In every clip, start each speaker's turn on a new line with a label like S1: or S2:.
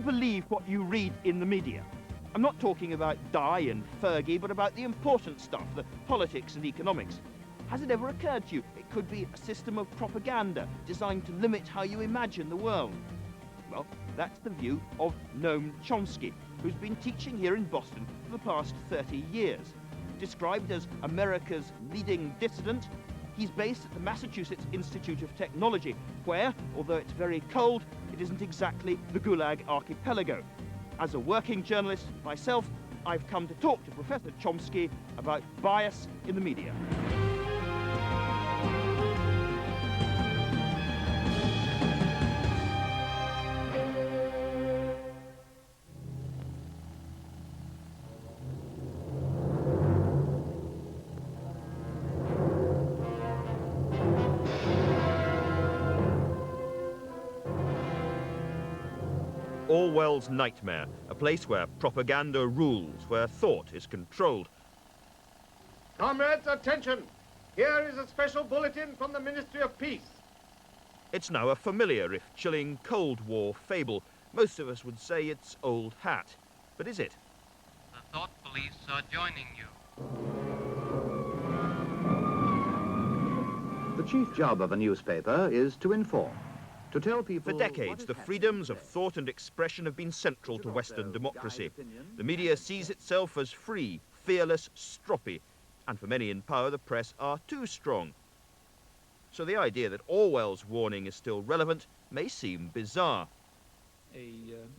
S1: believe what you read in the media? I'm not talking about Di and Fergie, but about the important stuff, the politics and economics. Has it ever occurred to you it could be a system of propaganda designed to limit how you imagine the world? Well, that's the view of Noam Chomsky, who's been teaching here in Boston for the past 30 years. Described as America's leading dissident, he's based at the Massachusetts Institute of Technology, where, although it's very cold, it isn't exactly the Gulag archipelago. As a working journalist myself, I've come to talk to Professor Chomsky about bias in the media. Orwell's nightmare, a place where propaganda rules, where thought is controlled.
S2: Comrades, attention! Here is a special bulletin from the Ministry of Peace.
S1: It's now a familiar, if chilling, Cold War fable. Most of us would say it's old hat. But is it?
S3: The thought police are joining you.
S4: The chief job of a newspaper is to inform. To tell people
S1: For decades, the freedoms of thought and expression have been central to Western democracy. The media sees itself as free, fearless, stroppy, and for many in power, the press are too strong. So the idea that Orwell's warning is still relevant may seem bizarre.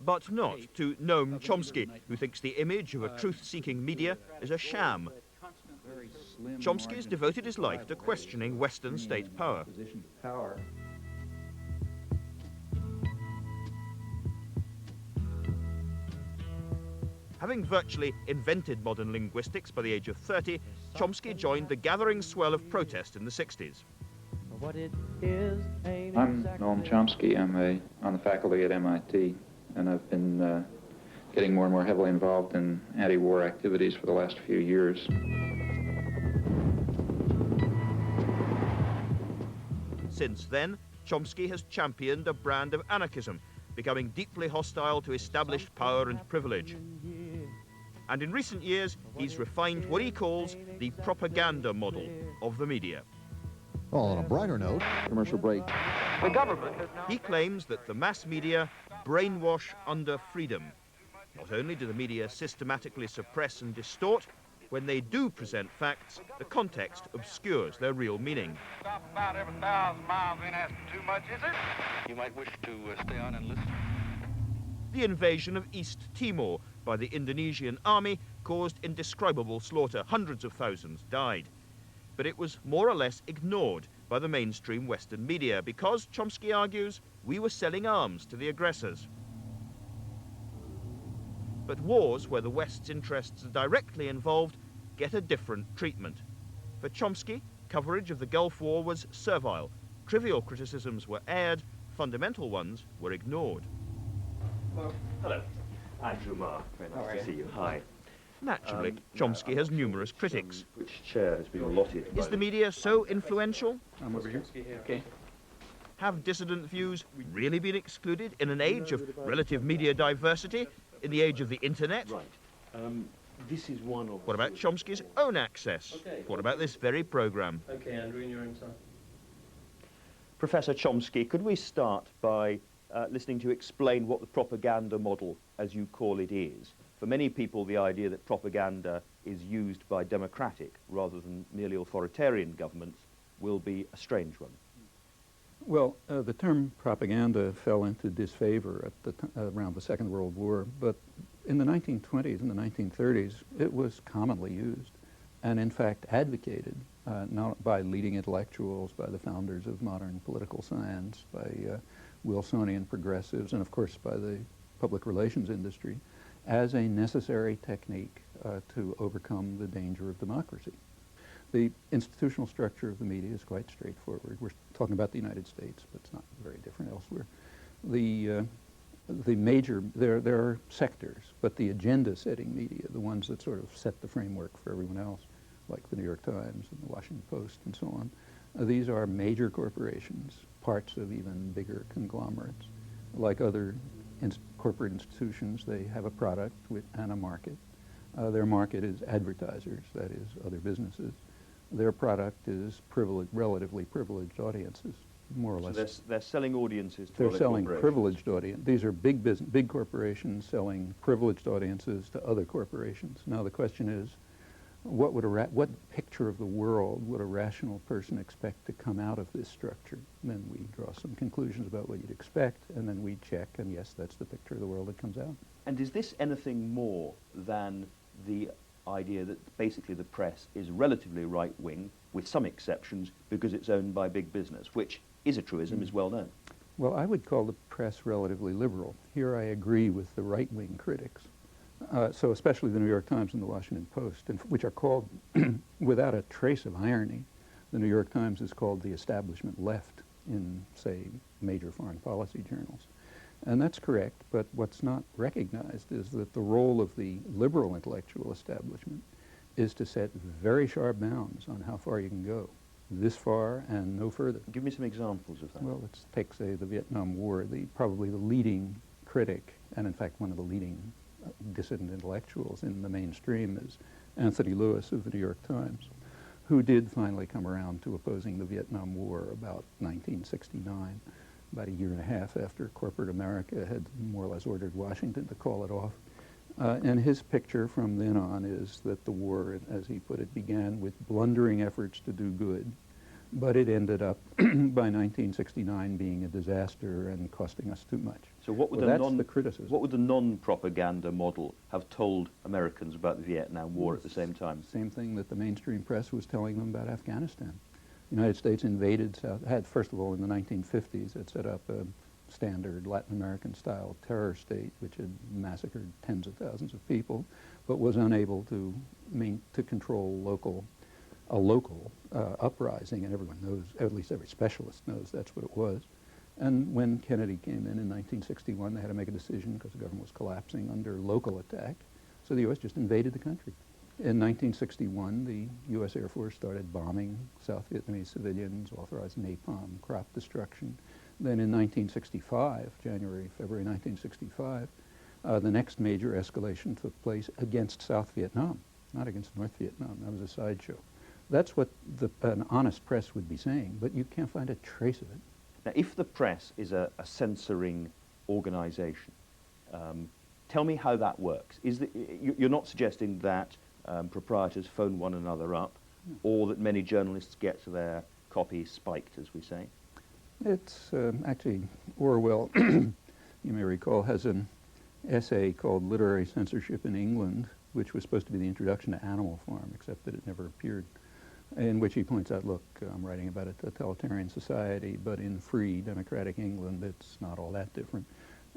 S1: But not to Noam Chomsky, who thinks the image of a truth-seeking media is a sham. Chomsky has devoted his life to questioning Western state power. Having virtually invented modern linguistics by the age of 30, Chomsky joined the gathering swell of protest in the 60s.
S5: I'm Noam Chomsky. I'm on the faculty at MIT, and I've been getting more and more heavily involved in anti-war activities for the last few years.
S1: Since then, Chomsky has championed a brand of anarchism, becoming deeply hostile to established power and privilege. And in recent years, he's refined what he calls the propaganda model of the media.
S6: Well, on a brighter note,
S7: commercial break.
S2: The government has now...
S1: He claims that the mass media brainwash under freedom. Not only do the media systematically suppress and distort, when they do present facts, the context obscures their real meaning.
S8: Stop about every 1,000 miles ain't asking too much, is it? You might wish to stay on and listen.
S1: The invasion of East Timor by the Indonesian army caused indescribable slaughter. Hundreds of thousands died. But it was more or less ignored by the mainstream Western media because, Chomsky argues, we were selling arms to the aggressors. But wars where the West's interests are directly involved get a different treatment. For Chomsky, coverage of the Gulf War was servile. Trivial criticisms were aired, fundamental ones were ignored.
S9: Hello. Andrew Marr. Very nice to see you. Hi.
S1: Naturally, Chomsky has numerous critics.
S9: Which chair has been allotted?
S1: Is the media so influential?
S5: I'm over here. Okay.
S1: Have dissident views really been excluded in an age of relative media diversity, in the age of the internet?
S9: Right. This is one of...
S1: What about Chomsky's own access?
S9: Okay.
S1: What about this very programme?
S3: Okay, Andrew, in your own time.
S9: Professor Chomsky, could we start by listening to you explain what the propaganda model, as you call it, is? For many people, the idea that propaganda is used by democratic rather than merely authoritarian governments will be a strange one.
S5: Well, the term propaganda fell into disfavor at around the Second World War, but in the 1920s and the 1930s, it was commonly used and, in fact, advocated, not by leading intellectuals, by the founders of modern political science, by Wilsonian progressives, and, of course, by the public relations industry, as a necessary technique to overcome the danger of democracy. The institutional structure of the media is quite straightforward. We're talking about the United States, but it's not very different elsewhere. There are sectors, but the agenda-setting media, the ones that sort of set the framework for everyone else, like the New York Times and the Washington Post and so on, these are major corporations, parts of even bigger conglomerates, like other corporate institutions, they have a product and a market. Their market is advertisers, that is, other businesses. Their product is relatively privileged audiences, more or less.
S9: So they're selling audiences to
S5: They're
S9: other
S5: selling
S9: corporations.
S5: privileged audience. These are big corporations selling privileged audiences to other corporations. Now the question is, what picture of the world would a rational person expect to come out of this structure? And then we draw some conclusions about what you'd expect, and then we check, and yes, that's the picture of the world that comes out.
S9: And is this anything more than the idea that basically the press is relatively right-wing, with some exceptions, because it's owned by big business, which is a truism, is well known?
S5: Well, I would call the press relatively liberal. Here I agree with the right-wing critics. So especially the New York Times and the Washington Post, which are called, without a trace of irony, the New York Times is called the establishment left in, say, major foreign policy journals. And that's correct, but what's not recognized is that the role of the liberal intellectual establishment is to set very sharp bounds on how far you can go, this far and no further.
S9: Give me some examples of that.
S5: Well, let's take, say, the Vietnam War. Probably the leading critic, and in fact one of the leading dissident intellectuals in the mainstream, is Anthony Lewis of the New York Times, who did finally come around to opposing the Vietnam War about 1969, about a year and a half after corporate America had more or less ordered Washington to call it off. And his picture from then on is that the war, as he put it, began with blundering efforts to do good, but it ended up by 1969 being a disaster and costing us too much.
S9: So what would
S5: that's the criticism.
S9: What would the non-propaganda model have told Americans about the Vietnam War at the same time?
S5: Same thing that the mainstream press was telling them about Afghanistan. The United States invaded, first of all, in the 1950s, it set up a standard Latin American-style terror state, which had massacred tens of thousands of people, but was unable to control a local uprising, and everyone knows, at least every specialist knows that's what it was. And when Kennedy came in 1961, they had to make a decision because the government was collapsing under local attack, so the U.S. just invaded the country. In 1961, the U.S. Air Force started bombing South Vietnamese civilians, authorized napalm, crop destruction. Then in 1965, February 1965, the next major escalation took place against South Vietnam, not against North Vietnam. That was a sideshow. That's what an honest press would be saying, but you can't find a trace of it.
S9: Now, if the press is a censoring organization, tell me how that works. You're not suggesting that proprietors phone one another up, or that many journalists get their copy spiked, as we say?
S5: It's actually, Orwell, you may recall, has an essay called Literary Censorship in England, which was supposed to be the introduction to Animal Farm, except that it never appeared, in which he points out, look, I'm writing about a totalitarian society, but in free democratic England, it's not all that different.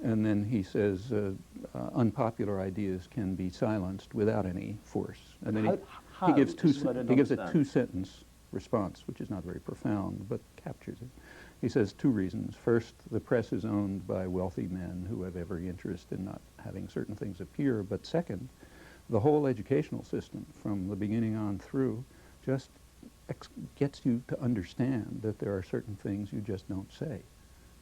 S5: And then he says unpopular ideas can be silenced without any force. And then he gives a two-sentence response, which is not very profound, but captures it. He says two reasons. First, the press is owned by wealthy men who have every interest in not having certain things appear. But second, the whole educational system, from the beginning on through, just gets you to understand that there are certain things you just don't say.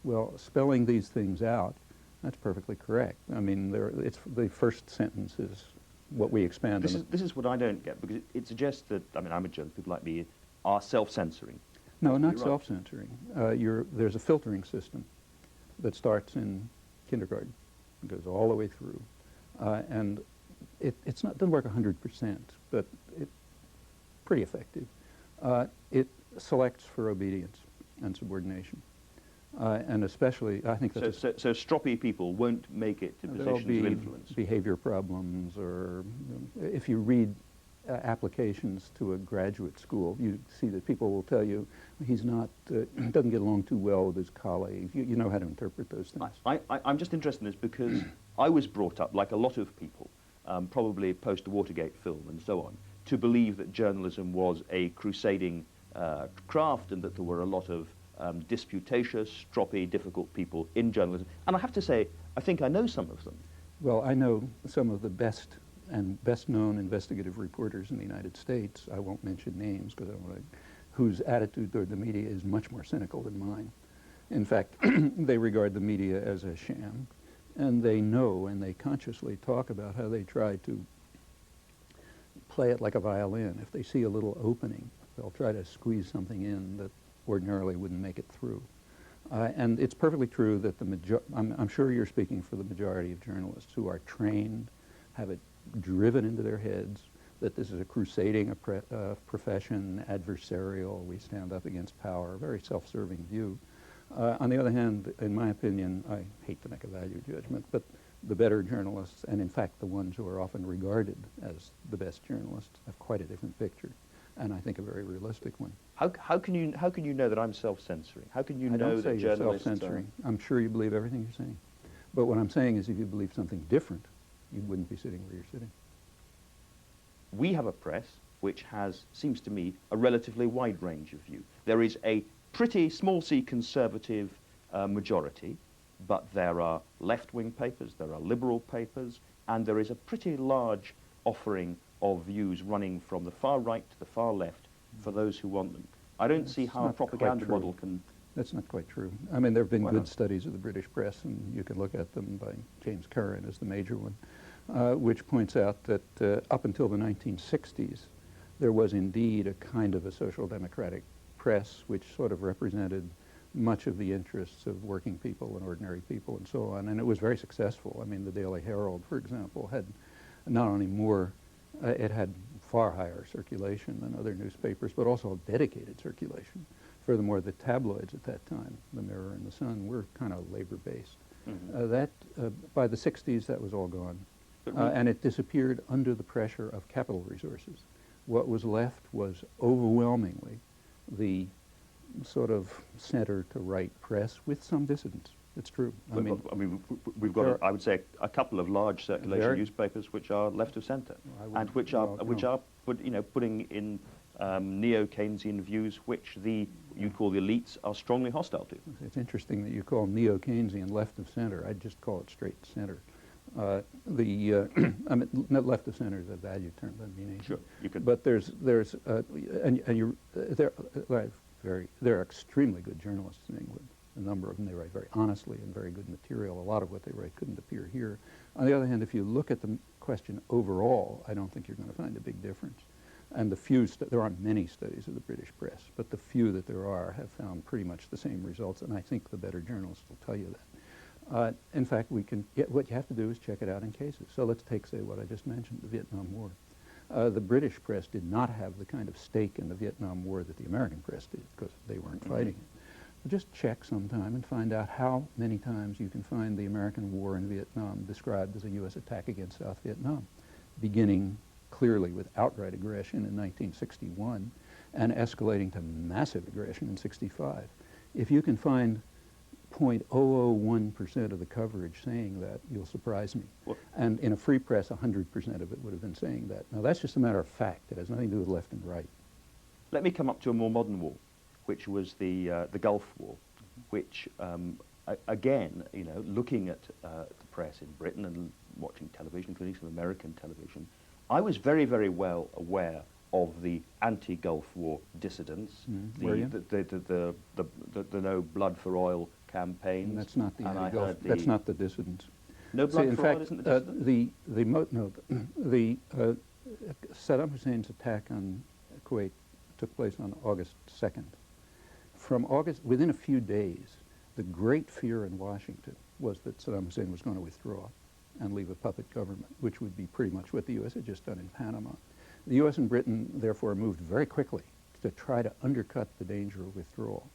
S5: Well, spelling these things out, that's perfectly correct. I mean, it's the first sentence is what we expand on.
S9: This is what I don't get, because it suggests that, I mean, I'm a journalist, people like me are self-censoring.
S5: No, not self-censoring. There's a filtering system that starts in kindergarten, it goes all the way through, and it doesn't work 100%, but it's pretty effective. It selects for obedience and subordination, and especially, I think that's
S9: so stroppy people won't make it to positions of influence.
S5: Behavior problems, or if you read applications to a graduate school, you see that people will tell you he's not, doesn't get along too well with his colleagues. You know how to interpret those things.
S9: I'm just interested in this because I was brought up, like a lot of people, probably post the Watergate film and so on, to believe that journalism was a crusading craft and that there were a lot of disputatious, stroppy, difficult people in journalism. And I have to say, I think I know some of them.
S5: Well, I know some of the best known investigative reporters in the United States. I won't mention names because I don't want to, whose attitude toward the media is much more cynical than mine. In fact, they regard the media as a sham, and they know and they consciously talk about how they try to play it like a violin. If they see a little opening, they'll try to squeeze something in that ordinarily wouldn't make it through. And it's perfectly true that I'm sure you're speaking for the majority of journalists who are trained, have it driven into their heads that this is a crusading profession, adversarial, we stand up against power, a very self-serving view. On the other hand, in my opinion, I hate to make a value judgment, but the better journalists, and in fact the ones who are often regarded as the best journalists, have quite a different picture, and I think a very realistic one.
S9: How can you know that I'm self-censoring? How can you
S5: I
S9: know
S5: don't say
S9: that
S5: you're
S9: journalists
S5: self-censoring. I'm sure you believe everything you're saying. But what I'm saying is if you believe something different, you wouldn't be sitting where you're sitting.
S9: We have a press which has, seems to me, a relatively wide range of view. There is a pretty small c conservative majority, but there are left-wing papers, there are liberal papers, and there is a pretty large offering of views running from the far right to the far left for those who want them. I don't see how a propaganda model can...
S5: That's not quite true. I mean, there have been good studies of the British press, and you can look at them by James Curran as the major one, which points out that up until the 1960s, there was indeed a kind of a social democratic press which sort of represented much of the interests of working people and ordinary people and so on, and it was very successful. I mean, the Daily Herald, for example, had not only more, it had far higher circulation than other newspapers, but also dedicated circulation. Furthermore, the tabloids at that time, the Mirror and the Sun, were kind of labor-based. Mm-hmm. By the 60s, that was all gone, and it disappeared under the pressure of capital resources. What was left was overwhelmingly the sort of center to right press with some dissidents. It's true. I mean,
S9: we've got, I would say, a couple of large circulation newspapers which are left of centre, and which are putting in neo-Keynesian views which you call the elites are strongly hostile to.
S5: It's interesting that you call neo-Keynesian left of center. I'd just call it straight center. I mean, left of center is a value term, doesn't mean anything.
S9: Sure, you could.
S5: But there are extremely good journalists in England. A number of them, they write very honestly and very good material. A lot of what they write couldn't appear here. On the other hand, if you look at the question overall, I don't think you're going to find a big difference. And the few, there aren't many studies of the British press, but the few that there are have found pretty much the same results, and I think the better journalists will tell you that. In fact, what you have to do is check it out in cases. So let's take, say, what I just mentioned, the Vietnam War. The British press did not have the kind of stake in the Vietnam War that the American press did, because they weren't fighting it. But just check sometime and find out how many times you can find the American war in Vietnam described as a U.S. attack against South Vietnam, beginning clearly with outright aggression in 1961 and escalating to massive aggression in 65. If you can find 0.001% of the coverage saying that, you'll surprise me. And in a free press, 100% of it would have been saying that. Now, that's just a matter of fact. It has nothing to do with left and right.
S9: Let me come up to a more modern war, which was the Gulf War, which, again, looking at the press in Britain and watching television, including some American television, I was very, very well aware of the anti-Gulf War dissidents, the no blood for oil campaigns.
S5: And that's not the anti-Gulf. That's not the dissidents.
S9: No blood for oil isn't the dissidents?
S5: Saddam Hussein's attack on Kuwait took place on August 2nd. From August, within a few days, the great fear in Washington was that Saddam Hussein was going to withdraw and leave a puppet government, which would be pretty much what the U.S. had just done in Panama. The U.S. and Britain, therefore, moved very quickly to try to undercut the danger of withdrawal.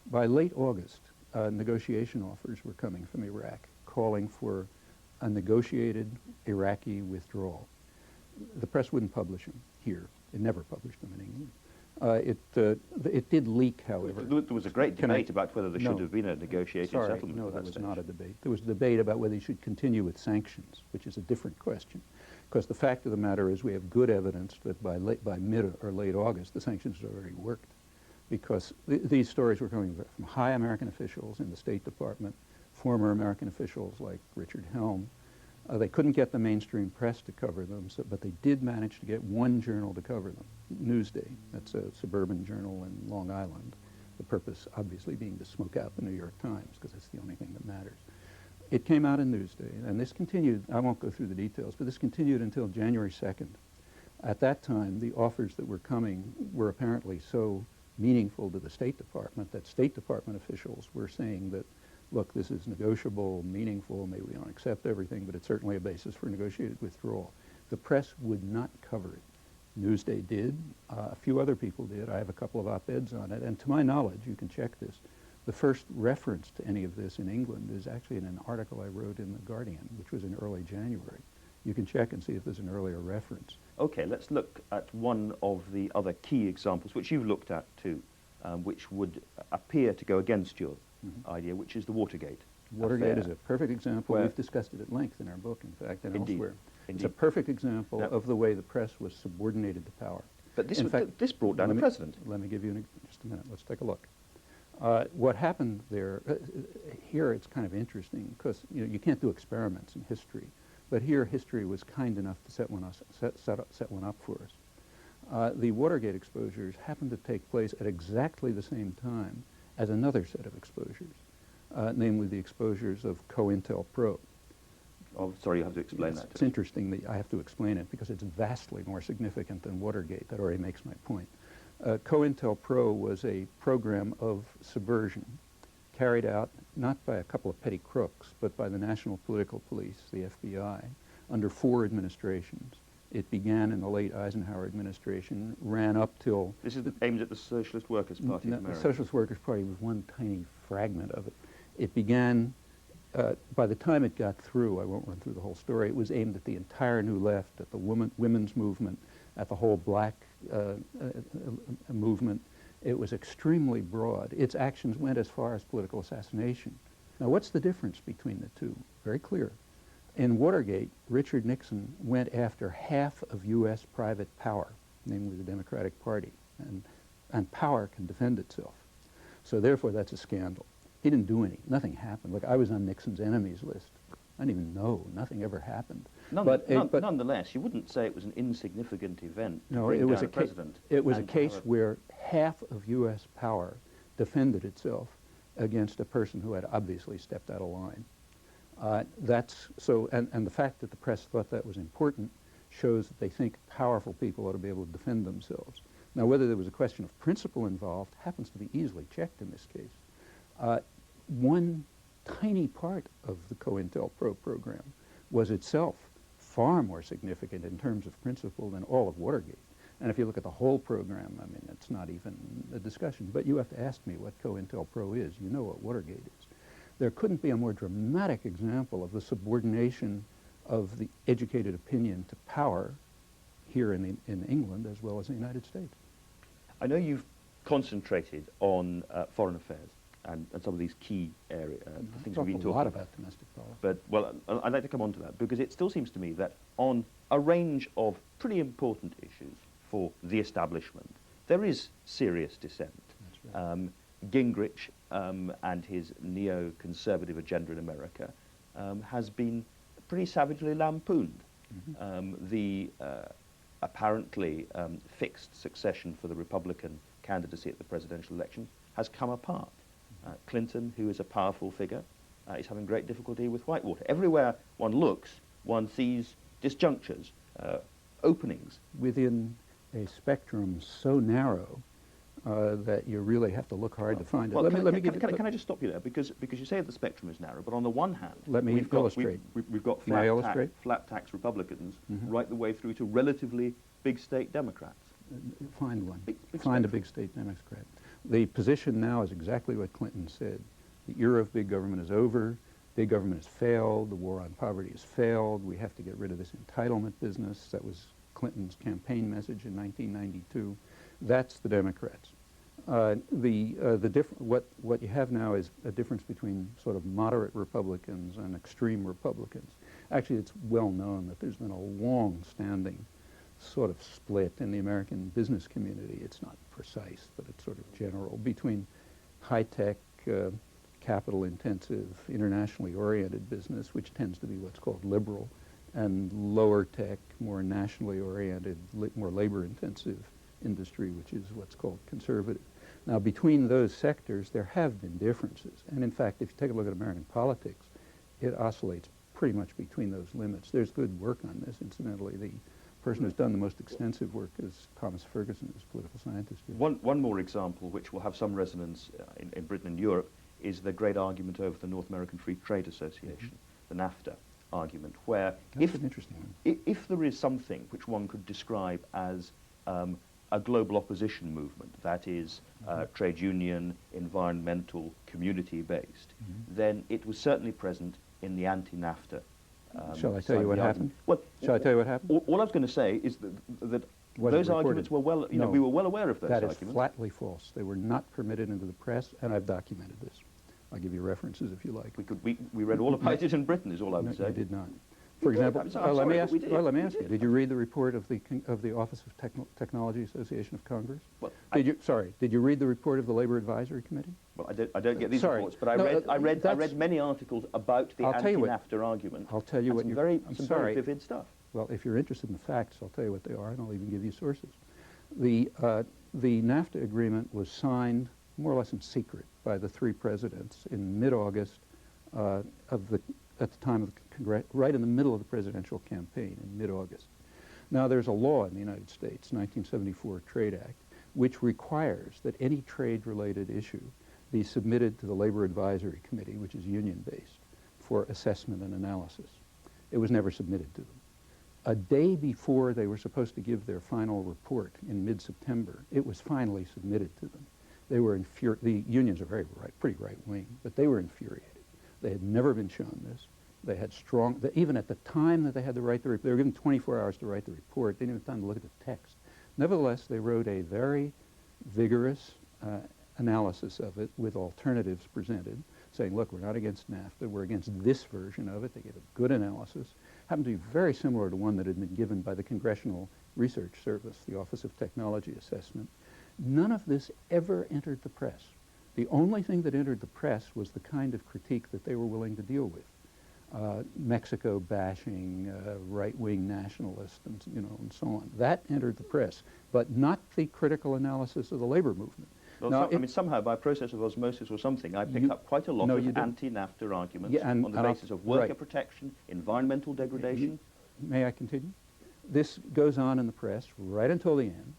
S5: By late August, negotiation offers were coming from Iraq, calling for a negotiated Iraqi withdrawal. The press wouldn't publish them here. It never published them in England. It did leak, however.
S9: There was a great debate about whether there should have been a negotiated settlement.
S5: No, there was not a debate. There was a debate about whether you should continue with sanctions, which is a different question. Because the fact of the matter is we have good evidence that by mid or late August, the sanctions had already worked. Because these stories were coming from high American officials in the State Department, former American officials like Richard Helm. They couldn't get the mainstream press to cover them, but they did manage to get one journal to cover them, Newsday. That's a suburban journal in Long Island. The purpose, obviously, being to smoke out the New York Times, because it's the only thing that matters. It came out in Newsday, and this continued, I won't go through the details, but this continued until January 2nd. At that time, the offers that were coming were apparently so meaningful to the State Department that State Department officials were saying that, look, this is negotiable, meaningful, maybe we don't accept everything, but it's certainly a basis for negotiated withdrawal. The press would not cover it. Newsday did, a few other people did. I have a couple of op-eds on it, and to my knowledge, you can check this, the first reference to any of this in England is actually in an article I wrote in The Guardian, which was in early January. You can check and see if there's an earlier reference.
S9: Okay, let's look at one of the other key examples, which you've looked at too, which would appear to go against your idea, which is the Watergate.
S5: Watergate
S9: affair.
S5: is a perfect example. We've discussed it at length in our book, in fact, and
S9: Indeed.
S5: elsewhere.
S9: Indeed.
S5: It's a perfect example
S9: Now,
S5: of the way the press was subordinated to power.
S9: But this,
S5: In fact,
S9: this brought down the president.
S5: Let me give you just a minute. Let's take a look. What happened there, here it's kind of interesting because you can't do experiments in history, but here history was kind enough to set one up for us. The Watergate exposures happened to take place at exactly the same time as another set of exposures, namely the exposures of COINTELPRO.
S9: Oh, sorry, you have to explain that.
S5: It's interesting that I have to explain it because it's vastly more significant than Watergate. That already makes my point. COINTELPRO was a program of subversion carried out not by a couple of petty crooks, but by the National Political Police, the FBI, under 4 administrations. It began in the late Eisenhower administration, ran up till...
S9: This is aimed at the Socialist Workers' Party of America.
S5: The Socialist Workers' Party was one tiny fragment of it. It began, by the time it got through, I won't run through the whole story, it was aimed at the entire New Left, at the women's movement, at the whole black movement. It was extremely broad. Its actions went as far as political assassination. Now, what's the difference between the two? Very clear. In Watergate, Richard Nixon went after half of U.S. private power, namely the Democratic Party, and power can defend itself. So therefore, that's a scandal. He didn't do nothing happened. Look, I was on Nixon's enemies list. I didn't even know. Nothing ever happened.
S9: But nonetheless, you wouldn't say it was an insignificant event to
S5: no,
S9: bring
S5: it was
S9: down a president.
S5: It was a case where half of U.S. power defended itself against a person who had obviously stepped out of line. And the fact that the press thought that was important shows that they think powerful people ought to be able to defend themselves. Now, whether there was a question of principle involved happens to be easily checked in this case. One tiny part of the COINTELPRO program was itself far more significant in terms of principle than all of Watergate. And if you look at the whole program, I mean, it's not even a discussion. But you have to ask me what COINTELPRO is. You know what Watergate is. There couldn't be a more dramatic example of the subordination of the educated opinion to power here in England as well as in the United States.
S9: I know you've concentrated on foreign affairs and some of these key areas, things we've been talking
S5: a lot about domestic policy.
S9: But, well, I'd like to come on to that because it still seems to me that on a range of pretty important issues for the establishment, there is serious dissent.
S5: That's right.
S9: Gingrich and his neo-conservative agenda in America has been pretty savagely lampooned. The apparently fixed succession for the Republican candidacy at the presidential election has come apart. Clinton, who is a powerful figure, is having great difficulty with Whitewater. Everywhere one looks, one sees disjunctures, openings.
S5: Within a spectrum so narrow that you really have to look hard to find it.
S9: Well, can I just stop you there? Because you say the spectrum is narrow, but on the one hand,
S5: let me illustrate.
S9: We've got flat tax Republicans right the way through to relatively big state Democrats.
S5: Find one.
S9: Find
S5: a big state Democrat. The position now is exactly what Clinton said. The era of big government is over. Big government has failed. The war on poverty has failed. We have to get rid of this entitlement business. That was Clinton's campaign message in 1992. That's the Democrats. What you have now is a difference between sort of moderate Republicans and extreme Republicans. Actually, it's well known that there's been a long-standing sort of split in the American business community. It's not precise, but it's sort of general, between high-tech, capital-intensive, internationally oriented business, which tends to be what's called liberal, and lower-tech, more nationally oriented, more labor-intensive industry, which is what's called conservative. Now, between those sectors, there have been differences. And in fact, if you take a look at American politics, it oscillates pretty much between those limits. There's good work on this, incidentally. The person who's done the most extensive work is Thomas Ferguson, who's a political scientist here.
S9: One more example, which will have some resonance in Britain and Europe, is the great argument over the North American Free Trade Association, the NAFTA argument, where
S5: That's an interesting one.
S9: if there is something which one could describe as a global opposition movement, that is trade union, environmental, community-based, then it was certainly present in the anti-NAFTA.
S5: Shall I tell you what happened?
S9: Well,
S5: Shall I tell you what happened?
S9: All I was going to say is that
S5: Wasn't
S9: those arguments were well,
S5: No.
S9: we were well aware of those
S5: That
S9: arguments.
S5: is flatly false. They were not permitted into the press, and I've documented this. I'll give you references if you like.
S9: We read all about it in Britain, is all I would
S5: No,
S9: say.
S5: you did not. For example,
S9: I'm sorry,
S5: let me
S9: but
S5: ask.
S9: we did.
S5: Well, let me
S9: We
S5: ask you.
S9: did.
S5: Did you read the report of the Office of Technology Association of Congress?
S9: Well,
S5: Did you read the report of the Labor Advisory Committee?
S9: Well, I don't get these
S5: Sorry.
S9: reports, but
S5: No,
S9: I read
S5: that's-
S9: many articles about the
S5: I'll tell you what-
S9: anti-NAFTA argument.
S5: I'll tell you
S9: and
S5: what
S9: some
S5: you-
S9: very
S5: I'm
S9: some
S5: sorry.
S9: very vivid stuff.
S5: Well, if you're interested in the facts, I'll tell you what they are, and I'll even give you sources. The NAFTA agreement was signed more or less in secret by the three presidents in mid-August at the time of the right in the middle of the presidential campaign in mid-August. Now, there's a law in the United States, 1974 Trade Act, which requires that any trade-related issue be submitted to the Labor Advisory Committee, which is union-based, for assessment and analysis. It was never submitted to them. A day before they were supposed to give their final report in mid-September, it was finally submitted to them. They were the unions are pretty right-wing, but they were infuriated. They had never been shown this. They had even at the time that they had to write the report, they were given 24 hours to write the report. They didn't have time to look at the text. Nevertheless, they wrote a very vigorous analysis of it with alternatives presented, saying, look, we're not against NAFTA, we're against this version of it. They gave a good analysis. Happened to be very similar to one that had been given by the Congressional Research Service, the Office of Technology Assessment. None of this ever entered the press. The only thing that entered the press was the kind of critique that they were willing to deal with. Mexico bashing, right-wing nationalists, and so on. That entered the press, but not the critical analysis of the labor movement.
S9: Well,
S5: Now,
S9: somehow by process of osmosis or something, I picked up quite a lot of anti-NAFTA arguments on the basis of worker protection, environmental degradation.
S5: May I continue? This goes on in the press right until the end.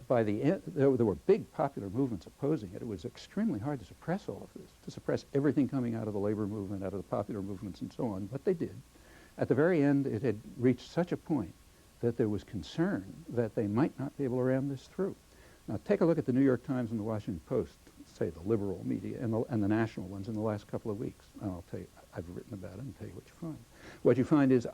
S5: By the end, there were big popular movements opposing it. It was extremely hard to suppress all of this, to suppress everything coming out of the labor movement, out of the popular movements and so on, but they did. At the very end, it had reached such a point that there was concern that they might not be able to ram this through. Now, take a look at the New York Times and the Washington Post, say the liberal media, and the national ones in the last couple of weeks. And I'll tell you, I've written about it and tell you what you find. What you find is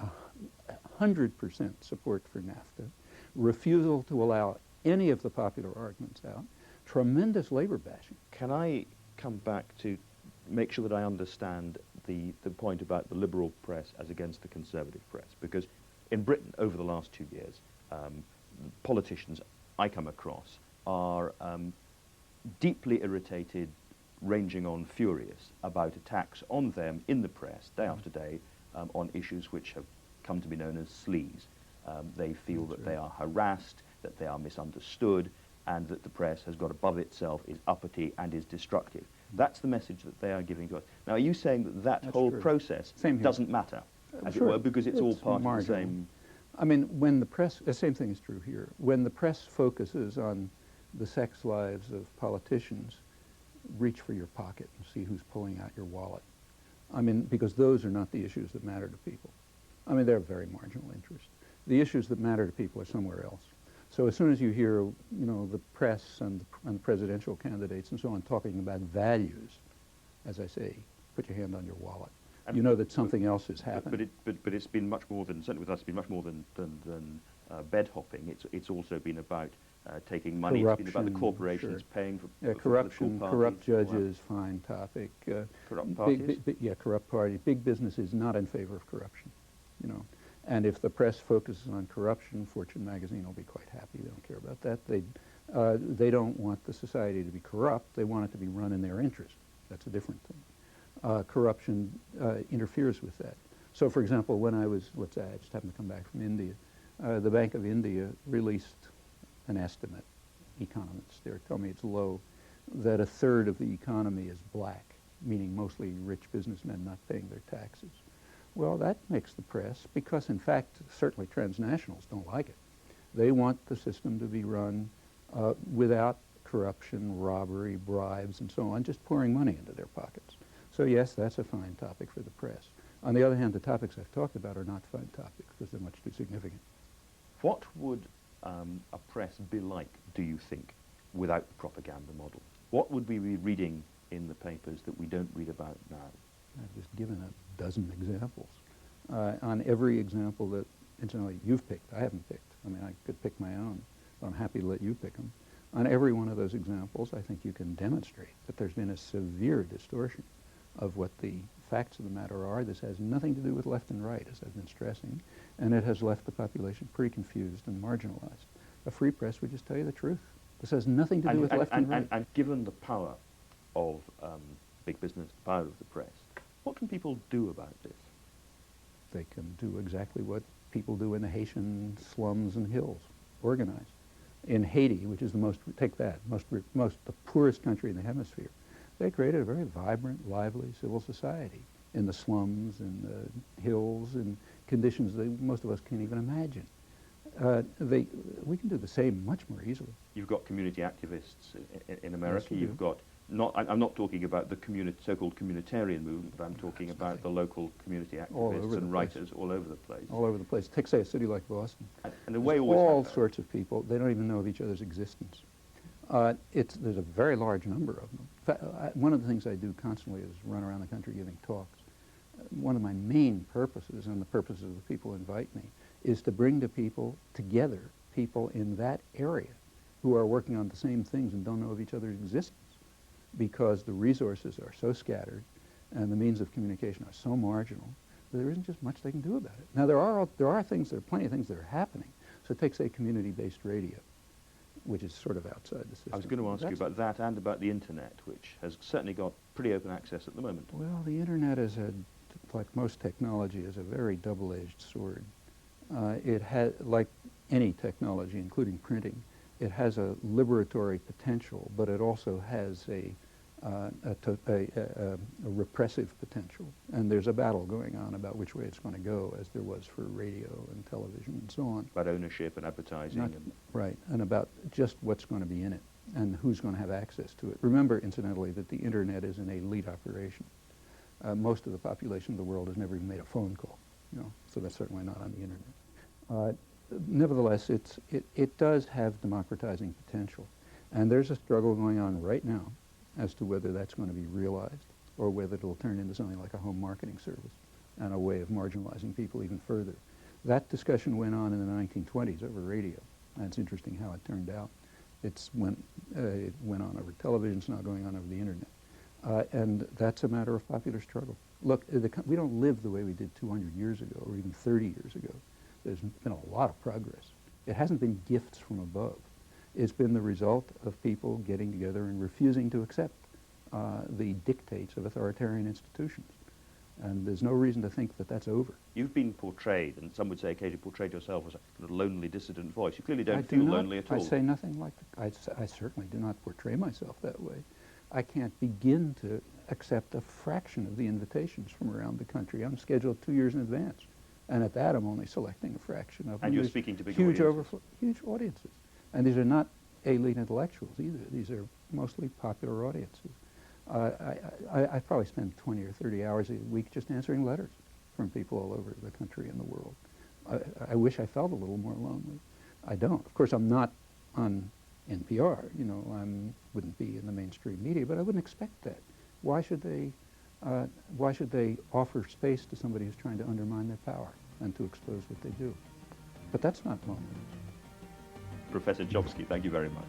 S5: 100% support for NAFTA, refusal to allow any of the popular arguments out, tremendous labor bashing.
S9: Can I come back to make sure that I understand the point about the liberal press as against the conservative press? Because in Britain, over the last 2 years, politicians I come across are deeply irritated, ranging on furious, about attacks on them in the press, day after day, on issues which have come to be known as sleaze. They feel that they are harassed, that they are misunderstood, and that the press has got above itself, is uppity, and is destructive. That's the message that they are giving to us. Now, are you saying that that whole process doesn't matter, as it were, because it's all part of the same...
S5: I mean, when the press, the same thing is true here. When the press focuses on the sex lives of politicians, reach for your pocket and see who's pulling out your wallet. I mean, because those are not the issues that matter to people. I mean, they're very marginal interest. The issues that matter to people are somewhere else. So as soon as you hear, the press and the presidential candidates and so on talking about values, as I say, put your hand on your wallet. You know that something else is happening.
S9: But it's been much more than, certainly with us, it's been much more than bed hopping. It's also been about taking money.
S5: Corruption,
S9: it's been about the corporations paying for
S5: corruption,
S9: for
S5: corrupt judges, fine topic.
S9: Corrupt parties?
S5: Corrupt parties. Big business is not in favor of corruption, And if the press focuses on corruption, Fortune magazine will be quite happy. They don't care about that. They don't want the society to be corrupt. They want it to be run in their interest. That's a different thing. Corruption interferes with that. So, for example, when I was, let's say, I just happened to come back from India, the Bank of India released an estimate. Economists there tell me it's low, that a third of the economy is black meaning mostly rich businessmen not paying their taxes. Well, that makes the press, because in fact, certainly transnationals don't like it. They want the system to be run without corruption, robbery, bribes, and so on, just pouring money into their pockets. So yes, that's a fine topic for the press. On the other hand, the topics I've talked about are not fine topics because they're much too significant.
S9: What would a press be like, do you think, without the propaganda model? What would we be reading in the papers that we don't read about now?
S5: I've just given a dozen examples. On every example that, incidentally, you've picked, I haven't picked. I mean, I could pick my own, but I'm happy to let you pick them. On every one of those examples, I think you can demonstrate that there's been a severe distortion of what the facts of the matter are. This has nothing to do with left and right, as I've been stressing, and it has left the population pretty confused and marginalized. A free press would just tell you the truth. This has nothing to do with left and right.
S9: And given the power of big business, the power of the press, what can people do about this?
S5: They can do exactly what people do in the Haitian slums and hills, organize. In Haiti, which is the most, take that, the poorest country in the hemisphere, they created a very vibrant, lively civil society in the slums, in the hills, in conditions that most of us can't even imagine. We can do the same much more easily.
S9: You've got community activists in America.
S5: Yes,
S9: You've got, I'm not talking about the so-called communitarian movement, but I'm talking about the local community activists and writers all over the place.
S5: All over the place. Take, say, a city like Boston.
S9: And the way
S5: all sorts of people, they don't even know of each other's existence. There's a very large number of them. In fact, one of the things I do constantly is run around the country giving talks. One of my main purposes, and the purposes of the people who invite me, is to bring together people in that area who are working on the same things and don't know of each other's existence, because the resources are so scattered and the means of communication are so marginal that there isn't just much they can do about it. Now, there are plenty of things that are happening. So take, say, community-based radio, which is sort of outside the system.
S9: I was going to ask you about that and about the internet, which has certainly got pretty open access at the moment.
S5: Well, the internet is like most technology, is a very double-edged sword. It has, like any technology, including printing, it has a liberatory potential, but it also has a repressive potential. And there's a battle going on about which way it's going to go, as there was for radio and television and so on.
S9: About ownership and advertising.
S5: Right, and about just what's going to be in it and who's going to have access to it. Remember, incidentally, that the internet is an elite operation. Most of the population of the world has never even made a phone call, so that's certainly not on the internet. Nevertheless, it does have democratizing potential. And there's a struggle going on right now as to whether that's going to be realized or whether it'll turn into something like a home marketing service and a way of marginalizing people even further. That discussion went on in the 1920s over radio, and it's interesting how it turned out. It went on over television, it's now going on over the internet. And that's a matter of popular struggle. Look, we don't live the way we did 200 years ago or even 30 years ago. There's been a lot of progress. It hasn't been gifts from above. It's been the result of people getting together and refusing to accept the dictates of authoritarian institutions. And there's no reason to think that that's over.
S9: You've been portrayed, and some would say occasionally portrayed yourself as a kind of lonely, dissident voice. You clearly don't feel lonely at all.
S5: I say nothing like that. I certainly do not portray myself that way. I can't begin to accept a fraction of the invitations from around the country. I'm scheduled 2 years in advance. And at that, I'm only selecting a fraction of them.
S9: And you're speaking to big
S5: huge
S9: audiences.
S5: Huge audiences. And these are not elite intellectuals either. These are mostly popular audiences. I probably spend 20 or 30 hours a week just answering letters from people all over the country and the world. I wish I felt a little more lonely. I don't. Of course, I'm not on NPR. I wouldn't be in the mainstream media, but I wouldn't expect that. Why should they offer space to somebody who's trying to undermine their power and to expose what they do? But that's not loneliness.
S9: Professor Chomsky, thank you very much.